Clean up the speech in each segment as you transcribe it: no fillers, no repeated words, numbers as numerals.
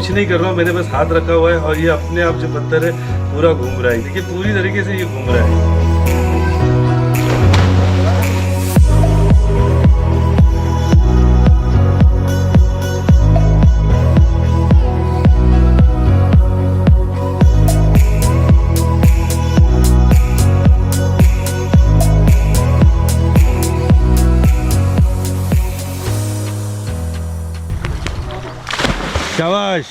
कुछ नहीं कर रहा हूँ, मैंने बस हाथ रखा हुआ है और ये अपने आप जो पत्थर है पूरा घूम रहा है। देखिए पूरी तरीके से ये घूम रहा है। शाबाश।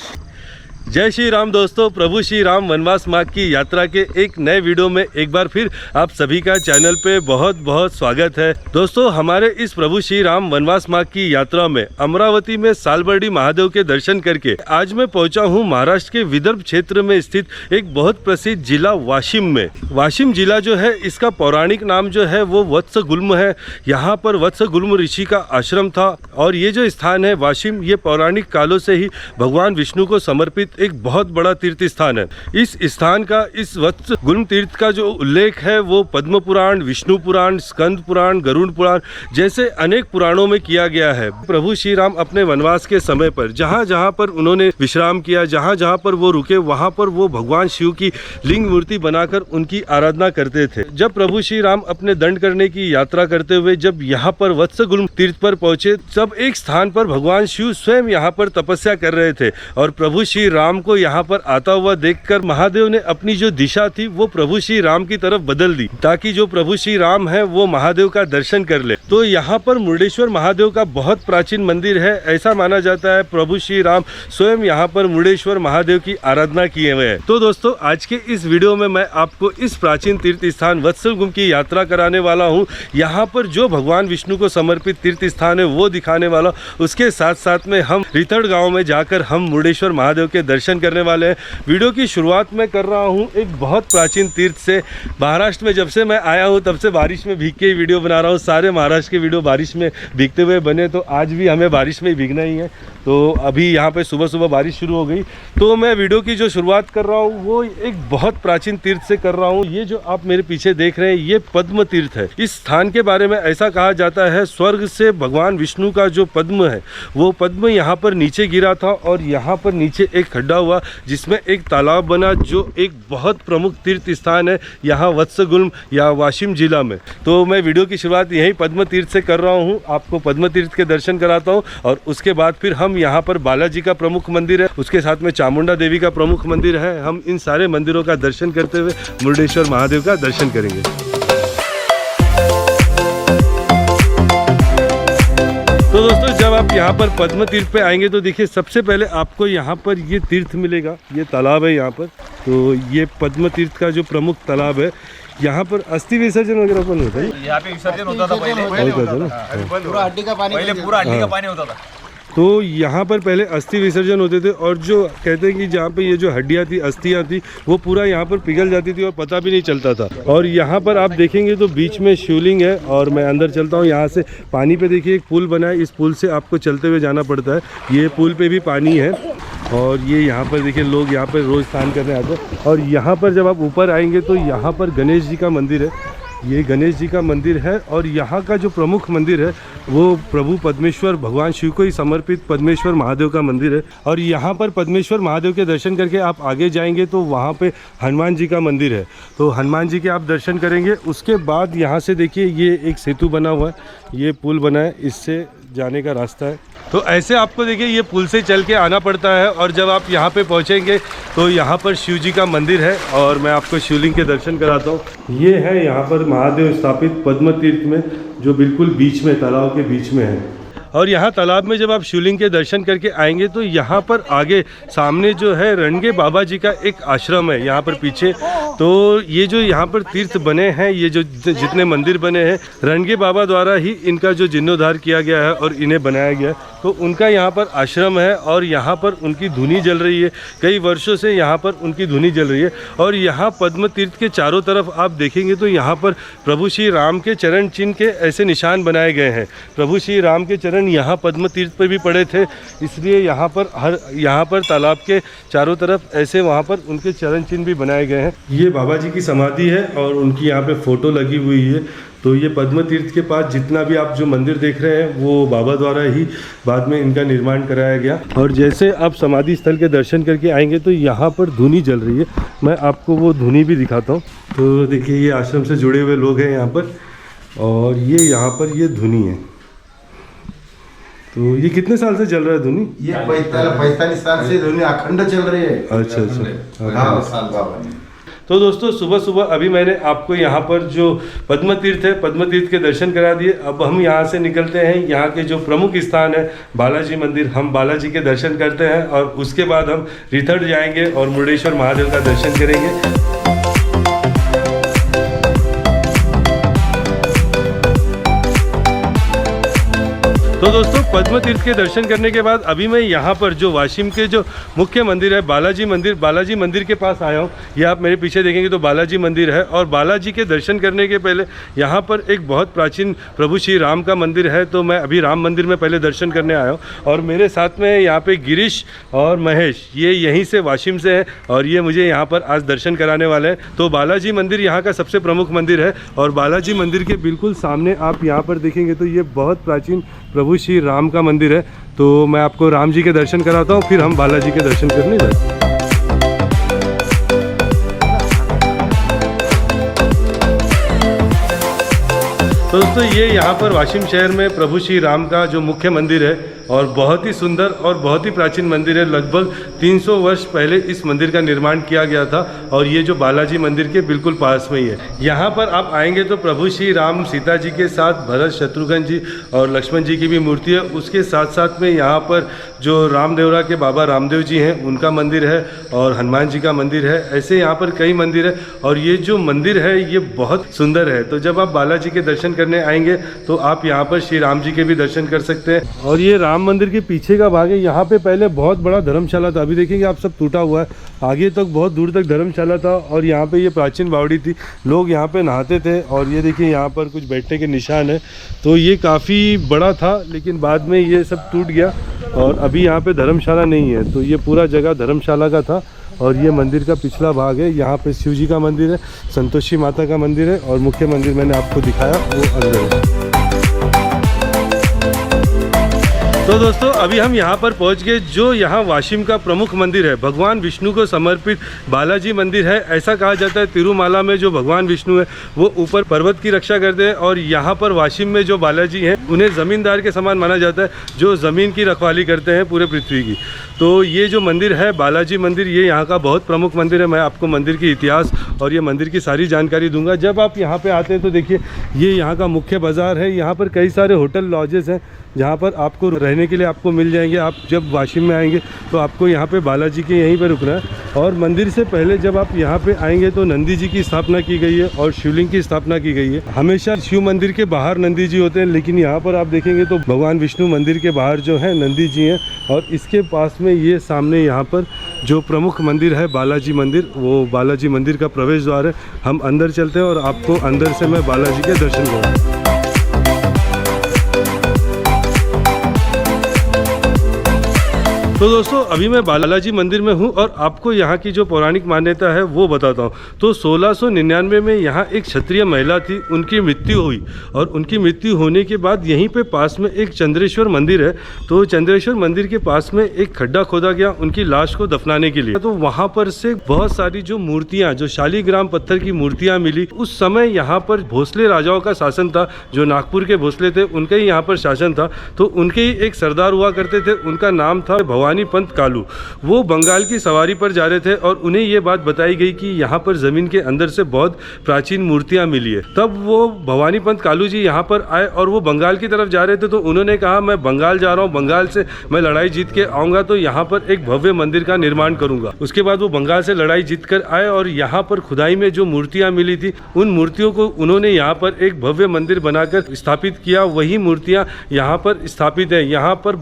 जय श्री राम दोस्तों, प्रभु श्री राम वनवास मार्ग की यात्रा के एक नए वीडियो में एक बार फिर आप सभी का चैनल पे बहुत बहुत स्वागत है। दोस्तों हमारे इस प्रभु श्री राम वनवास मार्ग की यात्रा में अमरावती में सालबर्डी महादेव के दर्शन करके आज मैं पहुंचा हूं महाराष्ट्र के विदर्भ क्षेत्र में स्थित एक बहुत प्रसिद्ध जिला वाशिम में। वाशिम जिला जो है इसका पौराणिक नाम जो है वो वत्सगुल्म है। यहाँ पर वत्सगुल्म ऋषि का आश्रम था और ये जो स्थान है वाशिम, ये पौराणिक कालों से ही भगवान विष्णु को समर्पित एक बहुत बड़ा तीर्थ स्थान है। इस स्थान का, इस वत्सगुल्म तीर्थ का जो उल्लेख है वो पद्म पुराण, विष्णु पुराण, स्कंद पुराण, गरुड़ पुराण जैसे अनेक पुराणों में किया गया है। प्रभु श्री राम अपने वनवास के समय पर जहाँ जहाँ पर उन्होंने विश्राम किया, जहाँ जहाँ पर वो रुके, वहाँ पर वो भगवान शिव की लिंग मूर्ति बनाकर उनकी आराधना करते थे। जब प्रभु श्री राम अपने दंड करने की यात्रा करते हुए जब यहाँ पर वत्सगुल्म तीर्थ पर पहुंचे, तब एक स्थान पर भगवान शिव स्वयं यहाँ पर तपस्या कर रहे थे और प्रभु श्री राम को यहाँ पर आता हुआ देखकर महादेव ने अपनी जो दिशा थी वो प्रभु श्री राम की तरफ बदल दी, ताकि जो प्रभु श्री राम है वो महादेव का दर्शन कर ले। तो यहाँ पर मुर्डेश्वर महादेव का बहुत प्राचीन मंदिर है। ऐसा माना जाता है प्रभु श्री राम स्वयं यहाँ पर मुर्डेश्वर महादेव की आराधना किए हुए हैं। तो दोस्तों आज के इस वीडियो में मैं आपको इस प्राचीन तीर्थ स्थान वत्सगुल्म की यात्रा कराने वाला हूँ। यहाँ पर जो भगवान विष्णु को समर्पित तीर्थ स्थान है वो दिखाने वाला, उसके साथ साथ में हम रिथड़ गाँव में जाकर हम मुर्डेश्वर महादेव के दर्शन करने वाले हैं। वीडियो की शुरुआत मैं कर रहा हूं एक बहुत प्राचीन तीर्थ से। महाराष्ट्र में जब से मैं आया हूं तब से बारिश में भीग के ही वीडियो बना रहा हूं। सारे महाराष्ट्र के वीडियो बारिश में भीगते हुए बने, तो आज भी हमें बारिश में ही भीगना ही है। तो अभी यहाँ पे सुबह सुबह बारिश शुरू हो गई, तो मैं वीडियो की जो शुरुआत कर रहा हूँ वो एक बहुत प्राचीन तीर्थ से कर रहा हूँ। ये जो आप मेरे पीछे देख रहे हैं ये पद्म तीर्थ है। इस स्थान के बारे में ऐसा कहा जाता है स्वर्ग से भगवान विष्णु का जो पद्म है वो पद्म यहाँ पर नीचे गिरा था और यहाँ पर नीचे एक खड्डा हुआ जिसमें एक तालाब बना, जो एक बहुत प्रमुख तीर्थ स्थान है यहाँ वत्सगुल्म या वाशिम जिला में। तो मैं वीडियो की शुरुआत यहीं पद्म तीर्थ से कर रहा हूँ, आपको पद्म तीर्थ के दर्शन कराता हूँ और उसके बाद फिर हम यहाँ पर बालाजी का प्रमुख मंदिर है, उसके साथ में चामुंडा देवी का प्रमुख मंदिर है। हम इन सारे मंदिरों का दर्शन करते हुए मुर्डेश्वर महादेव का दर्शन करेंगे। तो दोस्तों जब आप यहाँ पर पद्म तीर्थ पे आएंगे तो देखिए सबसे पहले आपको यहाँ पर ये तीर्थ मिलेगा, ये तालाब है यहाँ पर। तो ये पद्म तीर्थ का जो प्रमुख तालाब है, यहाँ पर अस्थि विसर्जन वगैरह कौन होता है? यहाँ पे विसर्जन होता था पहले, पूरा हड्डी का पानी होता था। तो यहाँ पर पहले अस्थि विसर्जन होते थे और जो कहते हैं कि जहाँ पे ये जो हड्डियाँ थी, अस्थियाँ थी, वो पूरा यहाँ पर पिघल जाती थी और पता भी नहीं चलता था। और यहाँ पर आप देखेंगे तो बीच में शिवलिंग है और मैं अंदर चलता हूँ। यहाँ से पानी पे देखिए एक पुल बना है, इस पुल से आपको चलते हुए जाना पड़ता है। ये पुल पे भी पानी है और ये यहाँ पर देखिए लोग यहाँ पर रोज़ स्नान करने आते हैं। और यहाँ पर जब आप ऊपर आएंगे तो यहाँ पर गणेश जी का मंदिर है, ये गणेश जी का मंदिर है। और यहाँ का जो प्रमुख मंदिर है वो प्रभु पद्मेश्वर, भगवान शिव को ही समर्पित पद्मेश्वर महादेव का मंदिर है। और यहाँ पर पद्मेश्वर महादेव के दर्शन करके आप आगे जाएंगे तो वहाँ पे हनुमान जी का मंदिर है, तो हनुमान जी के आप दर्शन करेंगे। उसके बाद यहाँ से देखिए ये एक सेतु बना हुआ है, ये पुल बना है, इससे जाने का रास्ता है। तो ऐसे आपको देखिए ये पुल से चल के आना पड़ता है और जब आप यहाँ पे पहुँचेंगे तो यहाँ पर शिव जी का मंदिर है और मैं आपको शिवलिंग के दर्शन कराता हूँ। ये है यहाँ पर महादेव स्थापित पद्म तीर्थ में, जो बिल्कुल बीच में, तालाब के बीच में है। और यहाँ तालाब में जब आप शिवलिंग के दर्शन करके आएंगे तो यहाँ पर आगे सामने जो है रणगे बाबा जी का एक आश्रम है यहाँ पर पीछे। तो ये जो यहाँ पर तीर्थ बने हैं, ये जो जितने मंदिर बने हैं, रणगे बाबा द्वारा ही इनका जो जीर्णोद्धार किया गया है और इन्हें बनाया गया है। तो उनका यहाँ पर आश्रम है और यहाँ पर उनकी धुनी जल रही है, कई वर्षों से यहाँ पर उनकी धुनी जल रही है। और यहाँ पद्म तीर्थ के चारों तरफ आप देखेंगे तो यहाँ पर प्रभु श्री राम के चरण चिन्ह के ऐसे निशान बनाए गए हैं। प्रभु श्री राम के चरण यहाँ पद्म तीर्थ पर भी पड़े थे, इसलिए यहाँ पर तालाब के चारों तरफ ऐसे वहाँ पर उनके चरण चिन्ह भी बनाए गए हैं। ये बाबा जी की समाधि है और उनकी यहाँ पे फ़ोटो लगी हुई है। तो ये पद्म तीर्थ के पास जितना भी आप जो मंदिर देख रहे हैं वो बाबा द्वारा ही बाद में इनका निर्माण कराया गया। और जैसे आप समाधि स्थल के दर्शन करके आएंगे तो यहाँ पर धुनी जल रही है, मैं आपको वो धुनी भी दिखाता हूँ। तो देखिए ये आश्रम से जुड़े हुए लोग हैं यहाँ पर, और ये यहाँ पर ये धुनी है। तो ये कितने साल से चल रहा है धुनी? ये 45 साल से धुनी अखंड चल रही है। अच्छा अच्छा। हाँ, साल बाबा ने। तो दोस्तों सुबह सुबह अभी मैंने आपको यहाँ पर जो पद्म तीर्थ है, पद्म तीर्थ के दर्शन करा दिए। अब हम यहाँ से निकलते हैं, यहाँ के जो प्रमुख स्थान है बालाजी मंदिर, हम बालाजी के दर्शन करते हैं और उसके बाद हम रिथड़ जाएंगे और मुरुडेश्वर महादेव का दर्शन करेंगे। तो दोस्तों पद्म तीर्थ के दर्शन करने के बाद अभी मैं यहाँ पर जो वाशिम के जो मुख्य मंदिर है बालाजी मंदिर के पास आया हूँ। ये आप मेरे पीछे देखेंगे तो बालाजी मंदिर है, और बालाजी के दर्शन करने के पहले यहाँ पर एक बहुत प्राचीन प्रभु श्री राम का मंदिर है। तो मैं अभी राम मंदिर में पहले दर्शन करने आया हूँ, और मेरे साथ में यहाँ पे गिरीश और महेश, ये यहीं से वाशिम से हैं और ये मुझे यहाँ पर आज दर्शन कराने वाले हैं। तो बालाजी मंदिर यहाँ का सबसे प्रमुख मंदिर है, और बालाजी मंदिर के बिल्कुल सामने आप यहाँ पर देखेंगे तो ये बहुत प्राचीन प्रभु श्री राम का मंदिर है। तो मैं आपको राम जी के दर्शन कराता हूँ, फिर हम बालाजी के दर्शन करने जाते हैं। तो दोस्तों ये यहाँ पर वाशिम शहर में प्रभु श्री राम का जो मुख्य मंदिर है, और बहुत ही सुंदर और बहुत ही प्राचीन मंदिर है। लगभग 300 वर्ष पहले इस मंदिर का निर्माण किया गया था, और ये जो बालाजी मंदिर के बिल्कुल पास में ही है। यहाँ पर आप आएंगे तो प्रभु श्री राम सीता जी के साथ भरत, शत्रुघ्न जी और लक्ष्मण जी की भी मूर्ति है। उसके साथ साथ में यहाँ पर जो रामदेवरा के बाबा रामदेव जी हैं उनका मंदिर है, और हनुमान जी का मंदिर है। ऐसे यहाँ पर कई मंदिर है, और ये जो मंदिर है ये बहुत सुंदर है। तो जब आप बालाजी के दर्शन करने आएंगे तो आप यहाँ पर श्री राम जी के भी दर्शन कर सकते हैं। और ये राम मंदिर के पीछे का भाग है, यहाँ पे पहले बहुत बड़ा धर्मशाला था, अभी देखेंगे आप सब टूटा हुआ है। आगे तक बहुत दूर तक धर्मशाला था, और यहाँ पे ये प्राचीन बावड़ी थी, लोग यहाँ पे नहाते थे। और ये देखिए यहाँ पर कुछ बैठने के निशान है। तो ये काफ़ी बड़ा था, लेकिन बाद में ये सब टूट गया और अभी यहाँ पे धर्मशाला नहीं है। तो ये पूरा जगह धर्मशाला का था, और ये मंदिर का पिछला भाग है। यहाँ पे शिव जी का मंदिर है, संतोषी माता का मंदिर है, और मुख्य मंदिर मैंने आपको दिखाया वो अंदर है। तो दोस्तों अभी हम यहाँ पर पहुँच गए। जो यहाँ वाशिम का प्रमुख मंदिर है, भगवान विष्णु को समर्पित बालाजी मंदिर है। ऐसा कहा जाता है तिरुमाला में जो भगवान विष्णु है वो ऊपर पर्वत की रक्षा करते हैं, और यहाँ पर वाशिम में जो बालाजी हैं उन्हें ज़मींदार के समान माना जाता है, जो ज़मीन की रखवाली करते हैं पूरे पृथ्वी की। तो ये जो मंदिर है बालाजी मंदिर, ये यहाँ का बहुत प्रमुख मंदिर है। मैं आपको मंदिर की इतिहास और ये मंदिर की सारी जानकारी दूंगा। जब आप यहाँ पे आते हैं तो देखिए ये यहाँ का मुख्य बाज़ार है। यहाँ पर कई सारे होटल लॉजेस हैं जहाँ पर आपको रहने के लिए आपको मिल जाएंगे। आप जब वाशिम में आएंगे तो आपको यहाँ पे बालाजी के यहीं पर रुकना है। और मंदिर से पहले जब आप यहाँ पे आएंगे तो नंदी जी की स्थापना की गई है और शिवलिंग की स्थापना की गई है। हमेशा शिव मंदिर के बाहर नंदी जी होते हैं, लेकिन यहाँ पर आप देखेंगे तो भगवान विष्णु मंदिर के बाहर जो है नंदी जी हैं। और इसके पास में ये सामने यहाँ पर जो प्रमुख मंदिर है बालाजी मंदिर, वो बालाजी मंदिर का प्रवेश द्वार है। हम अंदर चलते हैं और आपको अंदर से मैं बालाजी के दर्शन कराऊंगा। तो दोस्तों अभी मैं बालाजी मंदिर में हूं और आपको यहाँ की जो पौराणिक मान्यता है वो बताता हूँ। तो 1699 में यहाँ एक क्षत्रिय महिला थी, उनकी मृत्यु हुई, और उनकी मृत्यु होने के बाद यहीं पे पास में एक चंद्रेश्वर मंदिर है। तो चंद्रेश्वर मंदिर के पास में एक खड्डा खोदा गया उनकी लाश को दफनाने के लिए। तो वहाँ पर से बहुत सारी जो मूर्तियाँ, जो शालीग्राम पत्थर की मूर्तियाँ मिली। उस समय यहाँ पर भोसले राजाओं का शासन था, जो नागपुर के भोसले थे उनका ही यहाँ पर शासन था। तो उनके ही एक सरदार हुआ करते थे, उनका नाम था भवानी पंत कालू। वो बंगाल की सवारी पर जा रहे थे और उन्हें ये बात बताई गई कि यहाँ पर ज़मीन के अंदर से बहुत प्राचीन मूर्तियाँ मिली है। तब वो भवानी पंत कालू जी यहाँ पर आए और वो बंगाल की तरफ जा रहे थे। तो उन्होंने कहा मैं बंगाल जा रहा हूँ, बंगाल से मैं लड़ाई जीत के आऊँगा तो यहाँ पर एक भव्य मंदिर का निर्माण करूँगा। उसके बाद वो बंगाल से लड़ाई जीत कर आए और यहाँ पर खुदाई में जो मूर्तियाँ मिली थी उन मूर्तियों को उन्होंने यहाँ पर एक भव्य मंदिर बनाकर स्थापित किया। वही मूर्तियाँ यहाँ पर स्थापित है। यहाँ पर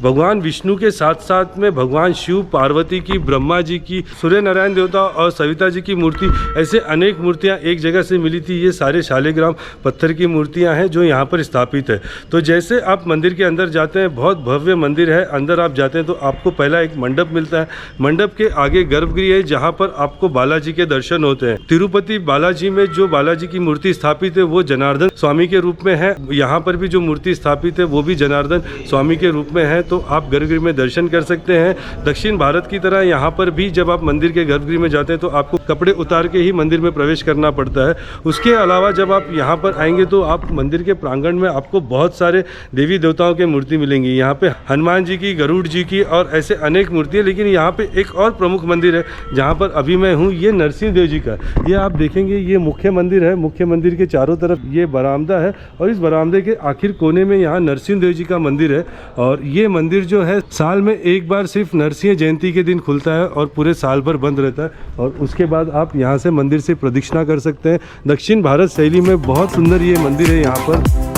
भगवान विष्णु के साथ साथ साथ में भगवान शिव, पार्वती की, ब्रह्मा जी की, सूर्य नारायण देवता और सविता जी की मूर्ति, ऐसे अनेक मूर्तियाँ एक जगह से मिली थी। ये सारे शालिग्राम पत्थर की मूर्तियाँ हैं जो यहाँ पर स्थापित है। तो जैसे आप मंदिर के अंदर जाते हैं, बहुत भव्य मंदिर है, अंदर आप जाते हैं तो आपको पहला एक मंडप मिलता है। मंडप के आगे गर्भगृह है जहाँ पर आपको बालाजी के दर्शन होते हैं। तिरुपति बालाजी में जो बालाजी की मूर्ति स्थापित है वो जनार्दन स्वामी के रूप में है। यहाँ पर भी जो मूर्ति स्थापित है वो भी जनार्दन स्वामी के रूप में है। तो आप गर्भगृह में दर्शन कर सकते हैं। दक्षिण भारत की तरह यहाँ पर भी जब आप मंदिर के गर्भगृह में जाते हैं तो आपको कपड़े उतार के ही मंदिर में प्रवेश करना पड़ता है। उसके अलावा जब आप यहाँ पर आएंगे तो आप मंदिर के प्रांगण में आपको बहुत सारे देवी देवताओं की मूर्ति मिलेंगी। यहाँ पे हनुमान जी की, गरुड़ जी की और ऐसे अनेक मूर्ति है। लेकिन यहाँ पे एक और प्रमुख मंदिर है जहाँ पर अभी मैं हूँ, ये नरसिंह देव जी का। ये आप देखेंगे ये मुख्य मंदिर है। मुख्य मंदिर के चारों तरफ ये बरामदा है और इस बरामदे के आखिर कोने में यहाँ नरसिंह देव जी का मंदिर है। और ये मंदिर जो है साल में एक बार सिर्फ नरसिंह जयंती के दिन खुलता है और पूरे साल भर बंद रहता है। और उसके बाद आप यहाँ से मंदिर से प्रदक्षिणा कर सकते हैं। दक्षिण भारत शैली में बहुत सुंदर ये मंदिर है यहाँ पर।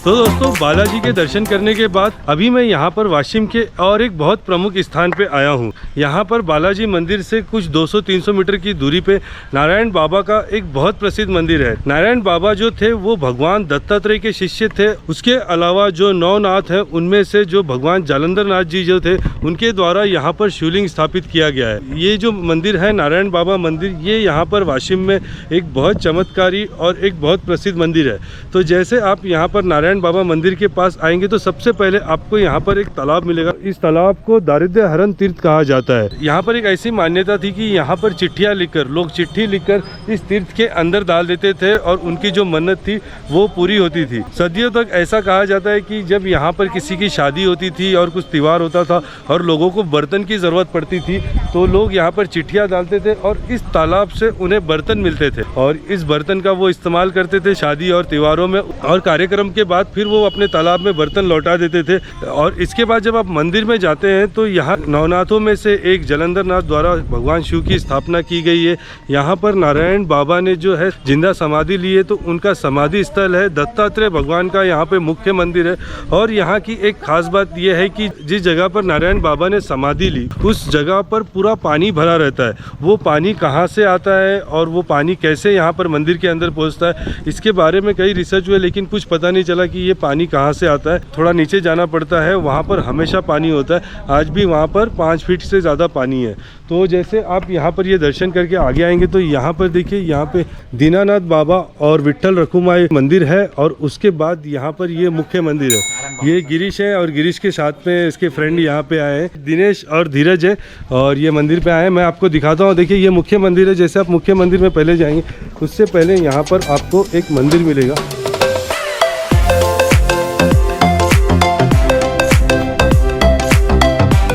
तो दोस्तों बालाजी के दर्शन करने के बाद अभी मैं यहाँ पर वाशिम के और एक बहुत प्रमुख स्थान पे आया हूँ। यहाँ पर बालाजी मंदिर से कुछ 200-300 मीटर की दूरी पे नारायण बाबा का एक बहुत प्रसिद्ध मंदिर है। नारायण बाबा जो थे वो भगवान दत्तात्रेय के शिष्य थे। उसके अलावा जो नौनाथ है उनमें से जो भगवान जालंधर नाथ जी जो थे उनके द्वारा यहाँ पर शिवलिंग स्थापित किया गया है। ये जो मंदिर है नारायण बाबा मंदिर, ये यहाँ पर वाशिम में एक बहुत चमत्कारी और एक बहुत प्रसिद्ध मंदिर है। तो जैसे आप यहाँ पर नारायण बाबा मंदिर के पास आएंगे तो सबसे पहले आपको यहाँ पर एक तालाब मिलेगा। इस तालाब को दारिद्र्य हरण तीर्थ कहा जाता है। यहाँ पर एक ऐसी मान्यता थी कि यहाँ पर चिट्ठियाँ लिखकर लोग चिट्ठी लिखकर इस तीर्थ के अंदर डाल देते थे और उनकी जो मन्नत थी वो पूरी होती थी। सदियों तक ऐसा कहा जाता है कि जब यहाँ पर किसी की शादी होती थी और कुछ त्योहार होता था और लोगों को बर्तन की ज़रूरत पड़ती थी तो लोग यहाँ पर चिट्ठियाँ डालते थे और इस तालाब से उन्हें बर्तन मिलते थे और इस बर्तन का वो इस्तेमाल करते थे शादी और त्योहारों में। और कार्यक्रम के बाद फिर वो अपने तालाब में बर्तन लौटा देते थे। और इसके बाद जब आप मंदिर में जाते हैं तो यहाँ नवनाथों में से एक जालंधर नाथ द्वारा भगवान शिव की स्थापना की गई है। यहाँ पर नारायण बाबा ने जो है जिंदा समाधि ली है तो उनका समाधि स्थल है। दत्तात्रेय भगवान का यहाँ पे मुख्य मंदिर है। और यहाँ की एक खास बात यह है कि जिस जगह पर नारायण बाबा ने समाधि ली उस जगह पर पूरा पानी भरा रहता है। वो पानी कहाँ से आता है और वो पानी कैसे यहाँ पर मंदिर के अंदर पहुँचता है, इसके बारे में कई रिसर्च हुए लेकिन कुछ पता नहीं चला कि ये पानी कहाँ से आता है। थोड़ा नीचे जाना पड़ता है, वहाँ पर हमेशा पानी होता है। आज भी वहाँ पर 5 फीट से ज़्यादा पानी है। तो जैसे आप यहाँ पर ये दर्शन करके आगे आएंगे तो यहाँ पर देखिए, यहाँ पे दीनानाथ बाबा और विट्ठल रखुमाई मंदिर है और उसके बाद यहाँ पर ये मुख्य मंदिर है। ये गिरीश है और गिरीश के साथ में इसके फ्रेंड यहाँ पे आए हैं, दिनेश और धीरज है और ये मंदिर पे आए हैं। मैं आपको दिखाता हूँ। देखिए ये मुख्य मंदिर है। जैसे आप मुख्य मंदिर में पहले जाएंगे उससे पहले यहाँ पर आपको एक मंदिर मिलेगा।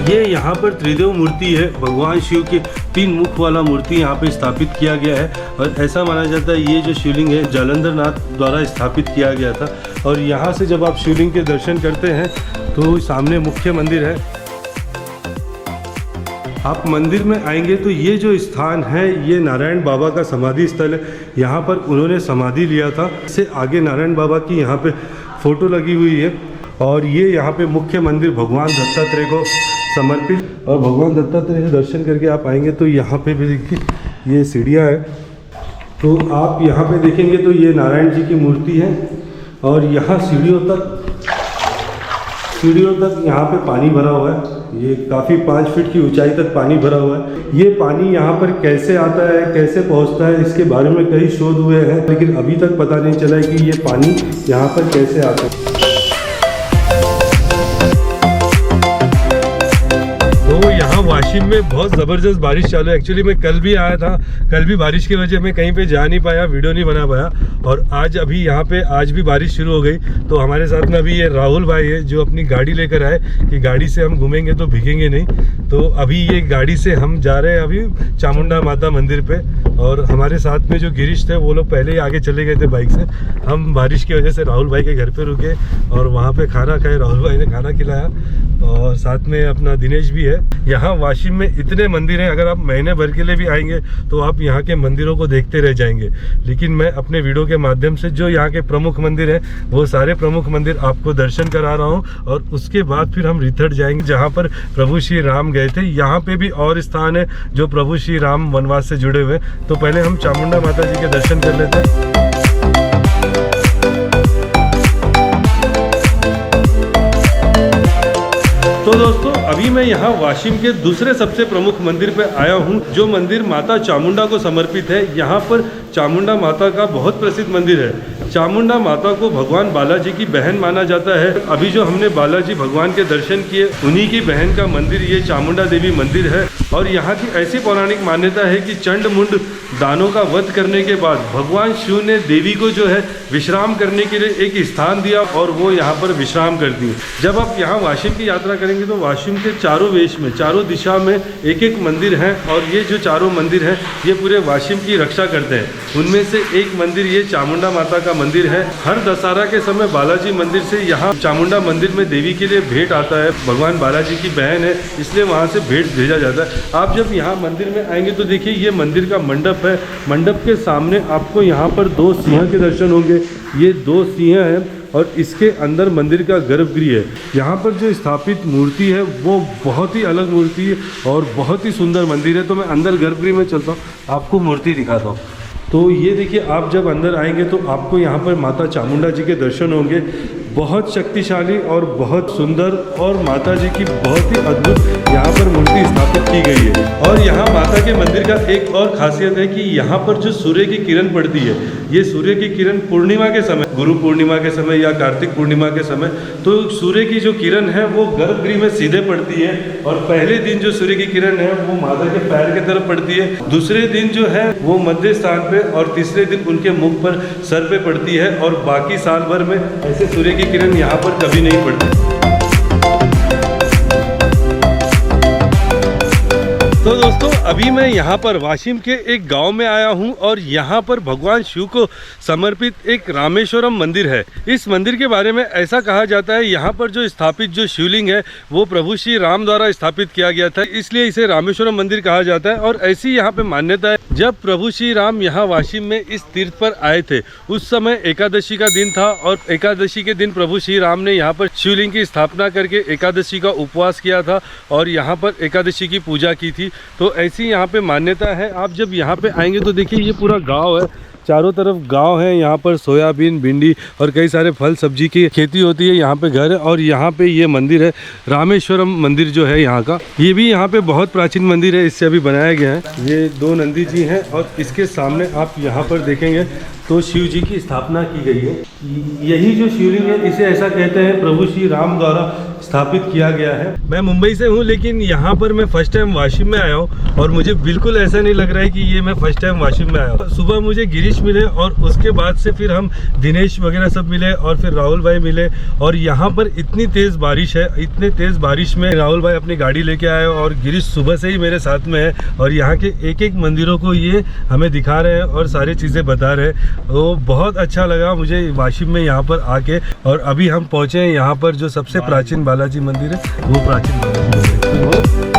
ये यहाँ पर त्रिदेव मूर्ति है। भगवान शिव के 3 मुख वाला मूर्ति यहाँ पे स्थापित किया गया है और ऐसा माना जाता है ये जो शिवलिंग है जालंधर नाथ द्वारा स्थापित किया गया था। और यहाँ से जब आप शिवलिंग के दर्शन करते हैं तो सामने मुख्य मंदिर है। आप मंदिर में आएंगे तो ये जो स्थान है ये नारायण बाबा का समाधि स्थल है। यहाँ पर उन्होंने समाधि लिया था। इससे आगे नारायण बाबा की यहाँ पे फोटो लगी हुई है और ये यहाँ पे मुख्य मंदिर भगवान दत्तात्रेय को समर्पित। और भगवान दत्तात्रेय से दर्शन करके आप आएंगे तो यहाँ पे भी देखिए ये सीढ़ियाँ हैं। तो आप यहाँ पे देखेंगे तो ये नारायण जी की मूर्ति है और यहाँ सीढ़ियों तक यहाँ पे पानी भरा हुआ है। ये काफ़ी 5 फीट की ऊंचाई तक पानी भरा हुआ है। ये पानी यहाँ पर कैसे आता है, कैसे पहुँचता है, इसके बारे में कई शोध हुए हैं लेकिन अभी तक पता नहीं चला है कि ये पानी यहाँ पर कैसे आता है। तो यहाँ वाशिम में बहुत ज़बरदस्त बारिश चालू है। एक्चुअली मैं कल भी आया था, कल भी बारिश की वजह मैं कहीं पे जा नहीं पाया, वीडियो नहीं बना पाया। और आज अभी यहाँ पे आज भी बारिश शुरू हो गई। तो हमारे साथ में अभी ये राहुल भाई है जो अपनी गाड़ी लेकर आए कि गाड़ी से हम घूमेंगे तो भीगेंगे नहीं। तो अभी ये गाड़ी से हम जा रहे हैं अभी चामुंडा माता मंदिर पे। और हमारे साथ में जो गिरीश थे वो लोग पहले ही आगे चले गए थे बाइक से। हम बारिश की वजह से राहुल भाई के घर पे रुके और वहाँ पे खाना खाए। राहुल भाई ने खाना खिलाया और साथ में अपना दिनेश भी है। यहाँ वाशिम में इतने मंदिर हैं, अगर आप महीने भर के लिए भी आएंगे तो आप यहाँ के मंदिरों को देखते रह जाएंगे। लेकिन मैं अपने वीडियो के माध्यम से जो यहाँ के प्रमुख मंदिर हैं वो सारे प्रमुख मंदिर आपको दर्शन करा रहा हूँ, और उसके बाद फिर हम रिथड़ जाएंगे जहाँ पर प्रभु श्री राम गए थे। यहाँ पे भी और स्थान है जो प्रभु श्री राम वनवास से जुड़े हुए। तो पहले हम चामुंडा माता जी के दर्शन कर लेते हैं। तो दोस्तों अभी मैं यहाँ वाशिम के दूसरे सबसे प्रमुख मंदिर पे आया हूँ, जो मंदिर माता चामुंडा को समर्पित है। यहाँ पर चामुंडा माता का बहुत प्रसिद्ध मंदिर है। चामुंडा माता को भगवान बालाजी की बहन माना जाता है। अभी जो हमने बालाजी भगवान के दर्शन किए, उन्हीं की बहन का मंदिर ये चामुंडा देवी मंदिर है। और यहाँ की ऐसी पौराणिक मान्यता है कि चंड मुंड दानों का वध करने के बाद भगवान शिव ने देवी को जो है विश्राम करने के लिए एक स्थान दिया, और वो यहाँ पर विश्राम करती हैं। जब आप यहाँ वाशिम की यात्रा करेंगे तो वाशिम के चारों वेश में, चारों दिशा में एक एक मंदिर हैं, और ये जो चारों मंदिर हैं ये पूरे वाशिम की रक्षा करते हैं। उनमें से एक मंदिर ये चामुंडा माता का मंदिर है। हर दशहरा के समय बालाजी मंदिर से यहाँ चामुंडा मंदिर में देवी के लिए भेंट आता है। भगवान बालाजी की बहन है, इसलिए वहाँ से भेंट भेजा जाता है। आप जब यहाँ मंदिर में आएंगे तो देखिए ये मंदिर का मंडप है। मंडप के सामने आपको यहाँ पर 2 सिंह के दर्शन होंगे। ये 2 सिंह हैं और इसके अंदर मंदिर का गर्भगृह है। यहाँ पर जो स्थापित मूर्ति है वो बहुत ही अलग मूर्ति है और बहुत ही सुंदर मंदिर है। तो मैं अंदर गर्भगृह में चलता हूँ, आपको मूर्ति दिखाता हूँ। तो ये देखिए, आप जब अंदर आएंगे तो आपको यहाँ पर माता चामुंडा जी के दर्शन होंगे। बहुत शक्तिशाली और बहुत सुंदर, और माता जी की बहुत ही अद्भुत यहाँ पर मूर्ति स्थापित की गई है। और यहाँ माता के मंदिर का एक और खासियत है कि यहाँ पर जो सूर्य की किरण पड़ती है, ये सूर्य की किरण पूर्णिमा के समय, गुरु पूर्णिमा के समय या कार्तिक पूर्णिमा के समय, तो सूर्य की जो किरण है वो गर्भगृह में सीधे पड़ती है। और पहले दिन जो सूर्य की किरण है वो माता के पैर की तरफ पड़ती है, दूसरे दिन जो है वो मध्य स्थान पे, और तीसरे दिन उनके मुख पर, सर पे पड़ती है। और बाकी साल भर में ऐसे सूर्य की किरण यहाँ पर कभी नहीं पड़ती। तो दोस्तों अभी मैं यहाँ पर वाशिम के एक गांव में आया हूँ, और यहाँ पर भगवान शिव को समर्पित एक रामेश्वरम मंदिर है। इस मंदिर के बारे में ऐसा कहा जाता है, यहाँ पर जो स्थापित जो शिवलिंग है वो प्रभु श्री राम द्वारा स्थापित किया गया था, इसलिए इसे रामेश्वरम मंदिर कहा जाता है। और ऐसी यहाँ पे मान्यता है, जब प्रभु श्री राम यहाँ वाशिम में इस तीर्थ पर आए थे उस समय एकादशी का दिन था, और एकादशी के दिन प्रभु श्री राम ने यहाँ पर शिवलिंग की स्थापना करके एकादशी का उपवास किया था और यहाँ पर एकादशी की पूजा की थी। तो ऐसी यहाँ पे मान्यता है। आप जब यहाँ पे आएंगे तो देखिए ये पूरा गांव है, चारों तरफ गांव है। यहाँ पर सोयाबीन, भिंडी और कई सारे फल सब्जी की खेती होती है। यहाँ पे घर है, और यहाँ पे ये मंदिर है रामेश्वरम मंदिर जो है यहाँ का। ये भी यहाँ पे बहुत प्राचीन मंदिर है, इससे अभी बनाया गया है। ये 2 नंदी जी हैं, और इसके सामने आप यहाँ पर देखेंगे तो शिव जी की स्थापना की गई है। यही जो शिवलिंग है इसे ऐसा कहते हैं प्रभु श्री राम द्वारा स्थापित किया गया है। मैं मुंबई से हूँ, लेकिन यहाँ पर मैं फर्स्ट टाइम वाशिम में आया हूँ, और मुझे बिल्कुल ऐसा नहीं लग रहा है कि ये मैं फर्स्ट टाइम वाशिम में आया हूँ। सुबह मुझे गिरीश मिले, और उसके बाद से फिर हम दिनेश वगैरह सब मिले, और फिर राहुल भाई मिले। और यहाँ पर इतनी तेज़ बारिश है, इतने तेज़ बारिश में राहुल भाई अपनी गाड़ी लेके आए, और गिरीश सुबह से ही मेरे साथ में है, और यहाँ के एक एक मंदिरों को ये हमें दिखा रहे हैं और सारी चीज़ें बता रहे हैं। तो बहुत अच्छा लगा मुझे वाशिम में यहाँ पर आके। और अभी हम पहुँचे हैं यहाँ पर जो सबसे प्राचीन बालाजी मंदिर है, वो प्राचीन बालाजी मंदिर है।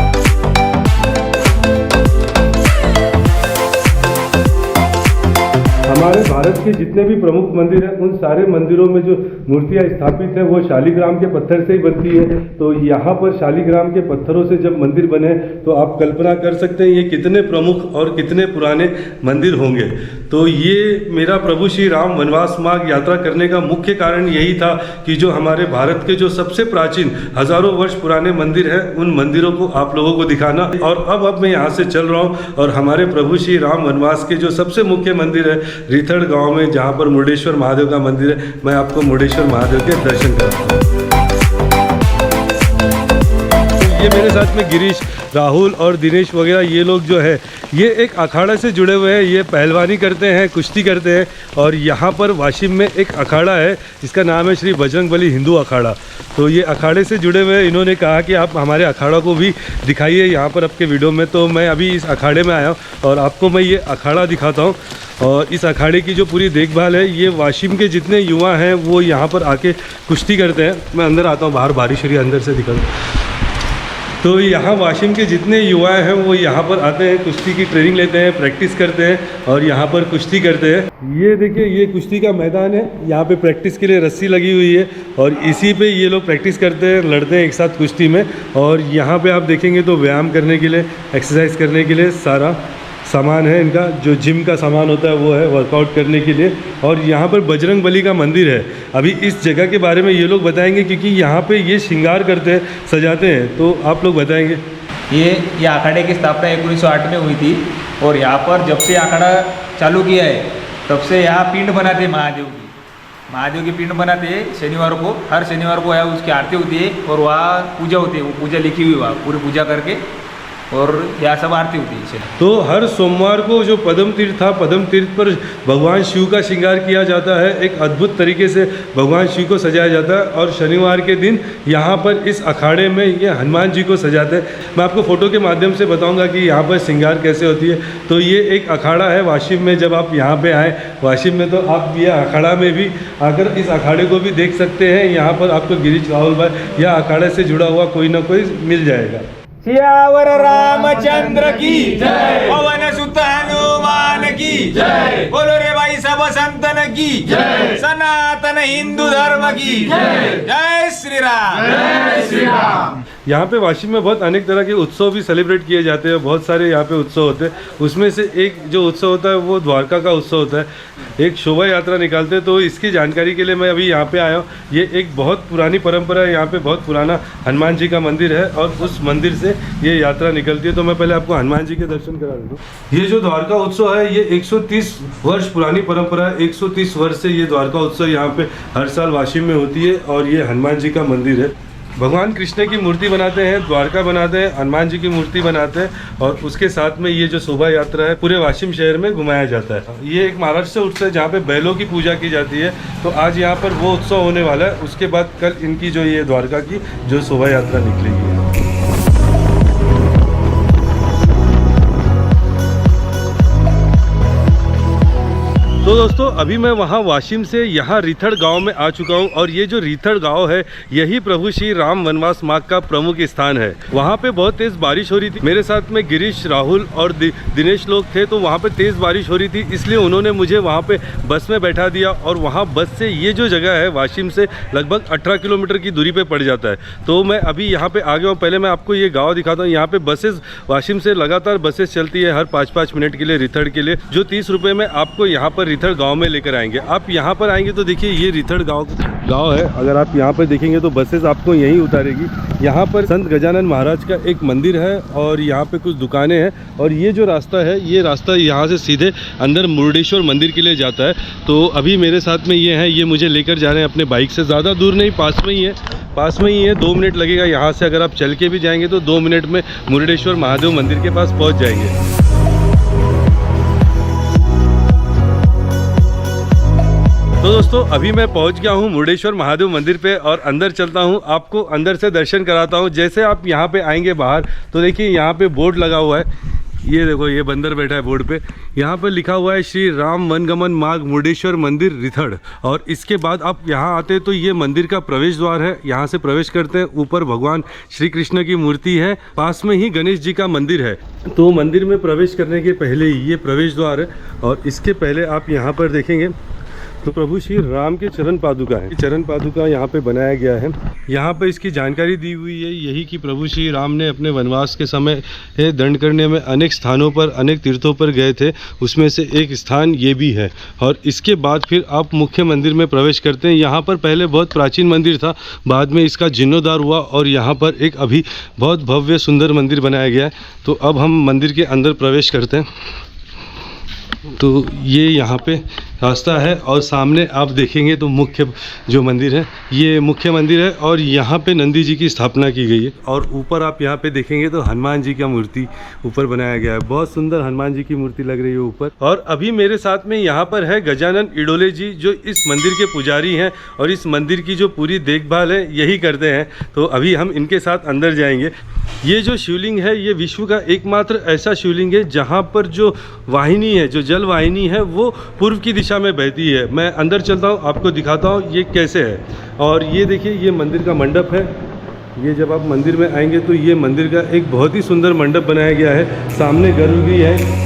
हमारे भारत के जितने भी प्रमुख मंदिर हैं उन सारे मंदिरों में जो मूर्तियां स्थापित हैं वो शालिग्राम के पत्थर से ही बनती है। तो यहाँ पर शालिग्राम के पत्थरों से जब मंदिर बने तो आप कल्पना कर सकते हैं ये कितने प्रमुख और कितने पुराने मंदिर होंगे। तो ये मेरा प्रभु श्री राम वनवास मार्ग यात्रा करने का मुख्य कारण यही था कि जो हमारे भारत के जो सबसे प्राचीन हज़ारों वर्ष पुराने मंदिर हैं उन मंदिरों को आप लोगों को दिखाना। और अब मैं यहाँ से चल रहा हूँ, और हमारे प्रभु श्री राम वनवास के जो सबसे मुख्य मंदिर है रिथड़ गांव में, जहां पर मुर्डेश्वर महादेव का मंदिर है, मैं आपको मुर्डेश्वर महादेव के दर्शन कराता हूँ। ये मेरे साथ में गिरीश, राहुल और दिनेश वगैरह ये लोग जो है ये एक अखाड़ा से जुड़े हुए हैं। ये पहलवानी करते हैं, कुश्ती करते हैं। और यहाँ पर वाशिम में एक अखाड़ा है जिसका नाम है श्री बजरंगबली हिंदू अखाड़ा। तो ये अखाड़े से जुड़े हुए हैं। इन्होंने कहा कि आप हमारे अखाड़ा को भी दिखाइए यहाँ पर आपके वीडियो में। तो मैं अभी इस अखाड़े में आया हूँ और आपको मैं ये अखाड़ा दिखाता हूँ। और इस अखाड़े की जो पूरी देखभाल है ये वाशिम के जितने युवा हैं वो यहाँ पर आके कुश्ती करते हैं। मैं अंदर आता हूँ, बाहर बारिश हो रही है, अंदर से दिखा। तो यहाँ वाशिम के जितने युवा हैं वो यहाँ पर आते हैं, कुश्ती की ट्रेनिंग लेते हैं, प्रैक्टिस करते हैं और यहाँ पर कुश्ती करते हैं। ये देखिए, ये कुश्ती का मैदान है, यहाँ पे प्रैक्टिस के लिए रस्सी लगी हुई है और इसी पे ये लोग प्रैक्टिस करते हैं, लड़ते हैं एक साथ कुश्ती में। और यहाँ पे आप देखेंगे तो व्यायाम करने के लिए, एक्सरसाइज करने के लिए सारा सामान है इनका, जो जिम का सामान होता है वो है वर्कआउट करने के लिए। और यहाँ पर बजरंग बली का मंदिर है। अभी इस जगह के बारे में ये लोग बताएंगे क्योंकि यहाँ पे ये श्रृंगार करते हैं, सजाते हैं, तो आप लोग बताएंगे। ये अखाड़े की स्थापना 1908 में हुई थी और यहाँ पर जब से अखाड़ा चालू किया है तब से यहाँ पिंड बनाते हैं महादेव की पिंड बनाते हैं। शनिवार को, हर शनिवार को यहाँ उसकी आरती होती है और वहाँ पूजा होती है। वो पूजा लिखी हुई वहाँ पूरी पूजा करके और यह सब आरती होती है। तो हर सोमवार को जो पद्म तीर्थ था, पद्म तीर्थ पर भगवान शिव का श्रृंगार किया जाता है, एक अद्भुत तरीके से भगवान शिव को सजाया जाता है। और शनिवार के दिन यहाँ पर इस अखाड़े में ये हनुमान जी को सजाते हैं। मैं आपको फ़ोटो के माध्यम से बताऊंगा कि यहाँ पर श्रृंगार कैसे होती है। तो ये एक अखाड़ा है वाशिम में। जब आप यहाँ पे आए वाशिम में तो आप ये अखाड़ा में भी आकर इस अखाड़े को भी देख सकते हैं। यहाँ पर आपको गिरीश राहुल भाई या अखाड़े से जुड़ा हुआ कोई ना कोई मिल जाएगा। सियावर रामचंद्र की जय, पवन सुत हनुमान की जय, बोलो रे भाई सब संतन की जय, सनातन हिंदू धर्म की जय, जय श्री राम, जय श्री राम। यहाँ पे वाशिम में बहुत अनेक तरह के उत्सव भी सेलिब्रेट किए जाते हैं। बहुत सारे यहाँ पे उत्सव होते हैं। उसमें से एक जो उत्सव होता है वो द्वारका का उत्सव होता है। एक शोभा यात्रा निकालते हैं। तो इसकी जानकारी के लिए मैं अभी यहाँ पे आया हूँ। ये एक बहुत पुरानी परंपरा है। यहाँ पे बहुत पुराना हनुमान जी का मंदिर है और उस मंदिर से ये यात्रा निकलती है। तो मैं पहले आपको हनुमान जी के दर्शन करा देता हूँ। ये जो द्वारका उत्सव है ये 130 वर्ष पुरानी परंपरा है। 130 वर्ष से ये द्वारका उत्सव यहाँ पे हर साल वाशिम में होती है और ये हनुमान जी का मंदिर है। भगवान कृष्ण की मूर्ति बनाते हैं, द्वारका बनाते हैं, हनुमान जी की मूर्ति बनाते हैं और उसके साथ में ये जो शोभा यात्रा है पूरे वाशिम शहर में घुमाया जाता है। ये एक महाराष्ट्र उत्सव है जहाँ पे बैलों की पूजा की जाती है। तो आज यहाँ पर वो उत्सव होने वाला है। उसके बाद कल इनकी जो ये द्वारका की जो शोभा यात्रा निकलेगी। तो दोस्तों अभी मैं वहाँ वाशिम से यहाँ रिथड़ गांव में आ चुका हूँ और ये जो रिथड़ गांव है यही प्रभु श्री राम वनवास मार्ग का प्रमुख स्थान है। वहाँ पे बहुत तेज़ बारिश हो रही थी। मेरे साथ में गिरीश, राहुल और दिनेश लोग थे। तो वहाँ पे तेज़ बारिश हो रही थी इसलिए उन्होंने मुझे वहाँ पे बस में बैठा दिया और वहाँ बस से ये जो जगह है वाशिम से लगभग 18 किलोमीटर की दूरी पर पड़ जाता है। तो मैं अभी यहाँ पर आ गया हूँ। पहले मैं आपको ये गाँव दिखाता हूँ। यहाँ पर बसेज़ वाशिम से लगातार बसेस चलती है हर 5-5 मिनट के लिए रिथड़ के लिए, जो 30 रुपये में आपको यहाँ पर रिथड़ गांव में लेकर आएंगे। आप यहाँ पर आएंगे तो देखिए ये रिथड़ गांव है। अगर आप यहाँ पर देखेंगे तो बसेस आपको यहीं उतारेगी। यहाँ पर संत गजानन महाराज का एक मंदिर है और यहाँ पे कुछ दुकानें हैं और ये जो रास्ता है ये रास्ता यहाँ से सीधे अंदर मुरुडेश्वर मंदिर के लिए जाता है। तो अभी मेरे साथ में ये हैं, ये मुझे लेकर जा रहे हैं अपने बाइक से। ज़्यादा दूर नहीं, पास में ही है। 2 मिनट लगेगा यहाँ से। अगर आप चल के भी जाएंगे तो 2 मिनट में मुरुडेश्वर महादेव मंदिर के पास पहुँच जाएंगे। तो दोस्तों अभी मैं पहुंच गया हूं मुरुडेश्वर महादेव मंदिर पे और अंदर चलता हूं, आपको अंदर से दर्शन कराता हूं। जैसे आप यहां पे आएंगे बाहर तो देखिए यहां पे बोर्ड लगा हुआ है। ये देखो, ये बंदर बैठा है बोर्ड पे। यहाँ पर लिखा हुआ है श्री राम वनगमन मार्ग मुरुडेश्वर मंदिर रिथड़। और इसके बाद आप यहाँ आते तो ये मंदिर का प्रवेश द्वार है। यहाँ से प्रवेश करते हैं। ऊपर भगवान श्री कृष्ण की मूर्ति है, पास में ही गणेश जी का मंदिर है। तो मंदिर में प्रवेश करने के पहले ही ये प्रवेश द्वार है और इसके पहले आप यहाँ पर देखेंगे तो प्रभु श्री राम के चरण पादुका है। चरण पादुका यहाँ पे बनाया गया है। यहाँ पे इसकी जानकारी दी हुई है यही कि प्रभु श्री राम ने अपने वनवास के समय दंड करने में अनेक स्थानों पर, अनेक तीर्थों पर गए थे। उसमें से एक स्थान ये भी है। और इसके बाद फिर आप मुख्य मंदिर में प्रवेश करते हैं। यहाँ पर पहले बहुत प्राचीन मंदिर था, बाद में इसका जीर्णोद्धार हुआ और यहाँ पर एक अभी बहुत भव्य सुंदर मंदिर बनाया गया है। तो अब हम मंदिर के अंदर प्रवेश करते हैं। तो ये यहाँ पे रास्ता है और सामने आप देखेंगे तो मुख्य जो मंदिर है ये मुख्य मंदिर है और यहाँ पे नंदी जी की स्थापना की गई है। और ऊपर आप यहाँ पे देखेंगे तो हनुमान जी का मूर्ति ऊपर बनाया गया है, बहुत सुंदर हनुमान जी की मूर्ति लग रही है ऊपर। और अभी मेरे साथ में यहाँ पर है गजानन इडोले जी जो इस मंदिर के पुजारी हैं और इस मंदिर की जो पूरी देखभाल है यही करते हैं। तो अभी हम इनके साथ अंदर जाएंगे। ये जो शिवलिंग है ये विश्व का एकमात्र ऐसा शिवलिंग है जहाँ पर जो वाहिनी है, जो जल वाहिनी है वो पूर्व की दिशा में बहती है। मैं अंदर चलता हूँ, आपको दिखाता हूँ ये कैसे है। और ये देखिए ये मंदिर का मंडप है। ये जब आप मंदिर में आएंगे तो ये मंदिर का एक बहुत ही सुंदर मंडप बनाया गया है। सामने गर्भगृह है।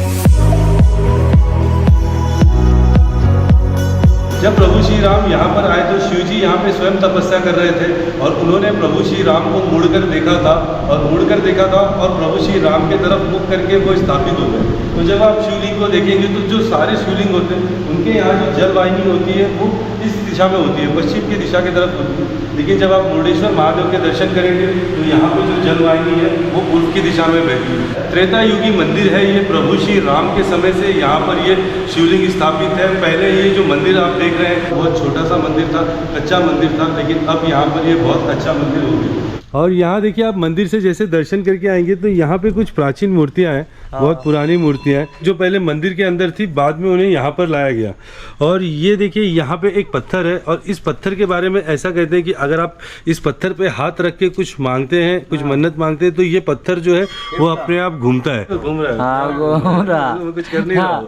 जब प्रभु श्री राम यहाँ पर आए तो शिव जी यहाँ पे स्वयं तपस्या कर रहे थे और उन्होंने प्रभु श्री राम को मुड़कर देखा था और प्रभु श्री राम के तरफ मुख करके वो स्थापित हो गए। तो जब आप शिवलिंग को देखेंगे तो जो सारे शिवलिंग होते हैं उनके यहाँ जो जल वाहिनी होती है वो इस दिशा में होती है, पश्चिम की दिशा की तरफ होती है। लेकिन जब आप मुरुडेश्वर महादेव के दर्शन करेंगे तो यहाँ पर जो जल वाहिनी है वो पूर्व की दिशा में बहती है। त्रेता युगी मंदिर है ये। प्रभु श्री राम के समय से यहाँ पर ये शिवलिंग स्थापित है। पहले ये जो मंदिर आप देख रहे हैं बहुत छोटा सा मंदिर था, कच्चा मंदिर था, लेकिन अब यहाँ पर ये बहुत अच्छा मंदिर हो गया। और यहाँ देखिए आप मंदिर से जैसे दर्शन करके आएंगे तो यहाँ पे कुछ प्राचीन मूर्तियाँ हैं, बहुत पुरानी मूर्तियाँ हैं जो पहले मंदिर के अंदर थी, बाद में उन्हें यहाँ पर लाया गया। और ये देखिए यहाँ पे एक पत्थर है और इस पत्थर के बारे में ऐसा कहते हैं कि अगर आप इस पत्थर पे हाथ रख के कुछ मांगते हैं, कुछ मन्नत मांगते हैं तो ये पत्थर जो है वो अपने आप घूमता है। घूम रहा है, कुछ कर नहीं रहा,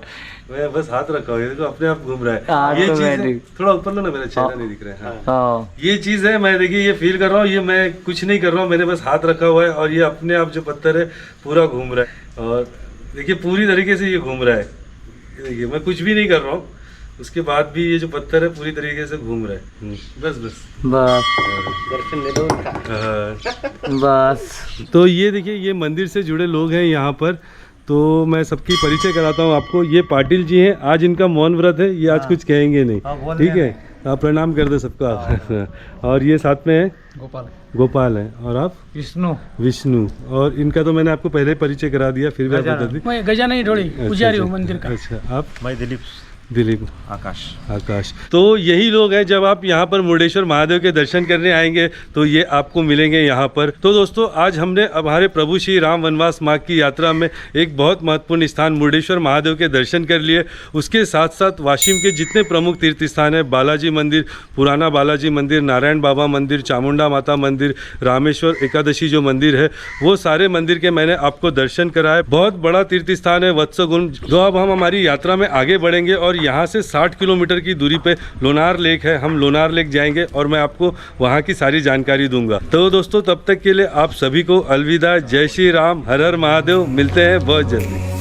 मैं बस हाथ रखा हुआ है, देखो अपने आप घूम रहा है। ये चीज थोड़ा ऊपर लो ना, मेरा चेहरा नहीं दिख रहा है। हाँ। ये चीज है, मैं देखिए ये फील कर रहा हूँ, ये मैं कुछ नहीं कर रहा हूँ, मैंने बस हाथ रखा हुआ है और ये अपने आप जो पत्थर है पूरा घूम रहा है। और देखिए पूरी तरीके से ये घूम रहा है, देखिए मैं कुछ भी नहीं कर रहा हूँ, उसके बाद भी ये जो पत्थर है पूरी तरीके से घूम रहा है। बस बस दर्शन ले लो उनका। बस तो ये देखिए ये मंदिर से जुड़े लोग हैं यहाँ पर, तो मैं सबकी परिचय कराता हूँ आपको। ये पाटिल जी हैं, आज इनका मौन व्रत है, ये आज कुछ कहेंगे नहीं, ठीक है? आप प्रणाम कर दो सबको आप। और ये साथ में है गोपाल है। और आप? विष्णु। और इनका तो मैंने आपको पहले परिचय करा दिया, फिर भी आप बता दी। मैं गजानन इडोले पुजारी हूँ मंदिर का। अच्छा, आप? मैं दिलीप। आकाश। तो यही लोग हैं, जब आप यहाँ पर मुरुडेश्वर महादेव के दर्शन करने आएंगे तो ये आपको मिलेंगे यहाँ पर। तो दोस्तों आज हमने हमारे प्रभु श्री राम वनवास मार्ग की यात्रा में एक बहुत महत्वपूर्ण स्थान मुरुडेश्वर महादेव के दर्शन कर लिए। उसके साथ साथ वाशिम के जितने प्रमुख तीर्थ स्थान है, बालाजी मंदिर, पुराना बालाजी मंदिर, नारायण बाबा मंदिर, चामुंडा माता मंदिर, रामेश्वर एकादशी जो मंदिर है, वो सारे मंदिर के मैंने आपको दर्शन कराए। बहुत बड़ा तीर्थ स्थान है वत्सगुंड। जो अब हम हमारी यात्रा में आगे बढ़ेंगे और यहाँ से 60 किलोमीटर की दूरी पे लोनार लेक है, हम लोनार लेक जाएंगे और मैं आपको वहाँ की सारी जानकारी दूंगा। तो दोस्तों तब तक के लिए आप सभी को अलविदा, जय श्री राम, हर हर महादेव। मिलते हैं बहुत जल्दी।